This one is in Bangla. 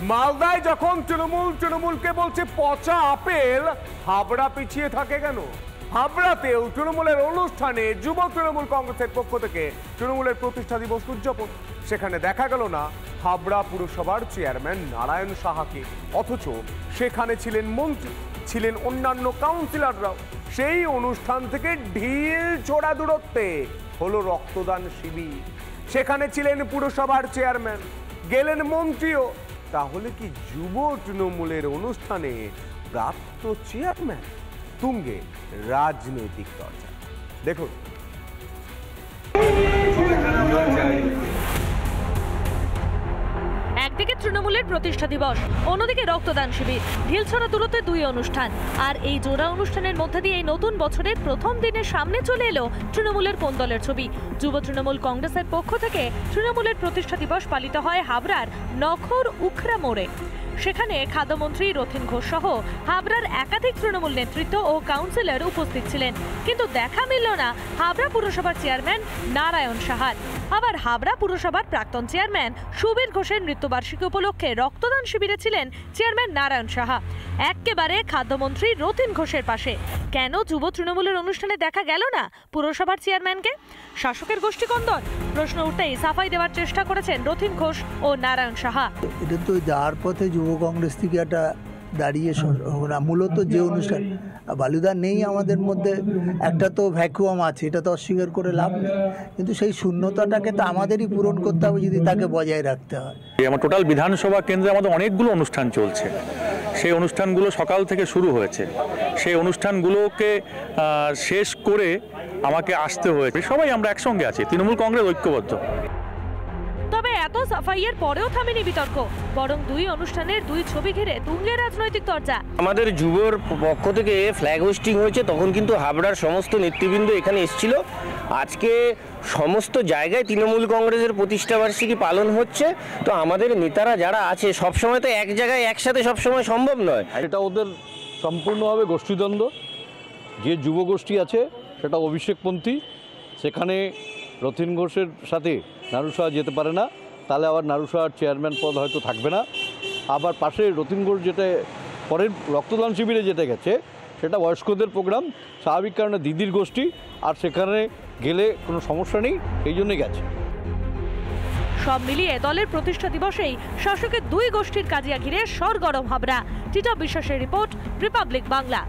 মালদায় যখন তৃণমূলকে বলছে পচা আপেল, হাবড়া পিছিয়ে থাকে কেন? হাবড়াতেও তৃণমূলের অনুষ্ঠানে যুব তৃণমূল কংগ্রেসের পক্ষ থেকে তৃণমূলের প্রতিষ্ঠা দিবস উদযাপন। সেখানে দেখা গেল না হাবড়া পুরসভার চেয়ারম্যান নারায়ণ সাহাকে, অথচ সেখানে ছিলেন মন্ত্রী, ছিলেন অন্যান্য কাউন্সিলররাও। সেই অনুষ্ঠান থেকে ঢিল ছোড়া দূরত্বে হলো রক্তদান শিবির। সেখানে ছিলেন পুরসভার চেয়ারম্যান, গেলেন মন্ত্রীও। তাহলে কি যুব তৃণমূলের অনুষ্ঠানে প্রাপ্ত চেয়ারম্যান তুঙ্গে রাজনৈতিক চর্চা? দেখুন। একদিকে তৃণমূলের প্রতিষ্ঠা দিবস, অন্যদিকে রক্তদান শিবির, ঢিলছড়া দূরত্বে দুই অনুষ্ঠান। আর এই জোড়া অনুষ্ঠানের মধ্যে দিয়ে এই নতুন বছরের প্রথম দিনের সামনে চলে এলো তৃণমূলের কোন দলের ছবি। যুব তৃণমূল কংগ্রেসের পক্ষ থেকে তৃণমূলের প্রতিষ্ঠা দিবস পালিত হয় হাবড়ার নখর উখরা মোড়ে। সেখানে খাদ্যমন্ত্রী রথীন ঘোষ সহ হাবড়ার একাধিক তৃণমূল নেতৃত্ব ও কাউন্সিলর উপস্থিত ছিলেন, কিন্তু দেখা মিলল না হাবড়া পুরসভার চেয়ারম্যান নারায়ণ সাহার। আবার হাবড়া পুরসভার প্রাক্তন চেয়ারম্যান সুবীর ঘোষের মৃত্যুবার্ষিকী উপলক্ষে রক্তদান শিবিরে ছিলেন চেয়ারম্যান নারায়ণ সাহা, একেবারে খাদ্যমন্ত্রী রথীন ঘোষের পাশে। কেন যুব তৃণমূলের অনুষ্ঠানে দেখা গেল না পুরসভার চেয়ারম্যানকে? শাসকের গোষ্ঠী কন্দল প্রশ্ন উঠতেই সাফাই দেওয়ার চেষ্টা করেছেন রথীন ঘোষ ও নারায়ণ সাহা। এটা তো যাওয়ার পথে যুব কংগ্রেস থেকে একটা দাঁড়িয়ে মূলত যে অনুষ্ঠান বালুদা নেই আমাদের মধ্যে, একটা তো ভ্যাকুয়াম আছে, এটা তো অস্বীকার করে লাভ নেই, কিন্তু সেই শূন্যতাটাকে তো আমাদেরই পূরণ করতে হবে যদি তাকে বজায় রাখতে হয়। আমার টোটাল বিধানসভা কেন্দ্রে আমাদের অনেকগুলো অনুষ্ঠান চলছে, সেই অনুষ্ঠানগুলো সকাল থেকে শুরু হয়েছে, সেই অনুষ্ঠানগুলোকে শেষ করে আমাকে আসতে হয়েছে। সবাই আমরা একসঙ্গে আছি, তৃণমূল কংগ্রেস ঐক্যবদ্ধ। তবে এত সাফাইয়ের পরেও থামেনি বিতর্ক, বরং দুই অনুষ্ঠানের দুই ছবি ঘিরে তুঙ্গে রাজনৈতিক চর্চা। আমাদের যুবর পক্ষ থেকে ফ্ল্যাগ হোস্টিং হয়েছে, তখন কিন্তু হাবড়ার সমস্ত নেতৃবৃন্দ এখানে এসেছিল। আজকে সমস্ত জায়গায় তৃণমূল কংগ্রেসের প্রতিষ্ঠাবার্ষিকী পালন হচ্ছে, তো আমাদের নেতারা যারা আছে সবসময় তো এক জায়গায় একসাথে সবসময় সম্ভব নয়। এটা ওদের সম্পূর্ণভাবে গোষ্ঠীদ্বন্দ্ব। যে যুব গোষ্ঠী আছে সেটা অভিষেকপন্থী, সেখানে রথীন ঘোষের সাথে নারু সাহা যেতে পারে না, তাহলে আবার নারু সাহার চেয়ারম্যান পদ হয়তো থাকবে না। আবার পাশে রথীন ঘোষ যেটা পরের রক্তদান শিবিরে যেতে গেছে সেটা বয়স্কদের প্রোগ্রাম, স্বাভাবিক কারণে দিদির গোষ্ঠী, আর সেখানে গেলে কোনো সমস্যা নেই, সেই জন্যই গেছে। সব মিলিয়ে দলের প্রতিষ্ঠা দিবসেই শাসকের দুই গোষ্ঠীর কাজিয়া ঘিরে সরগরম হাবড়া। টিটপ বিশ্বাসের রিপোর্ট, রিপাবলিক বাংলা।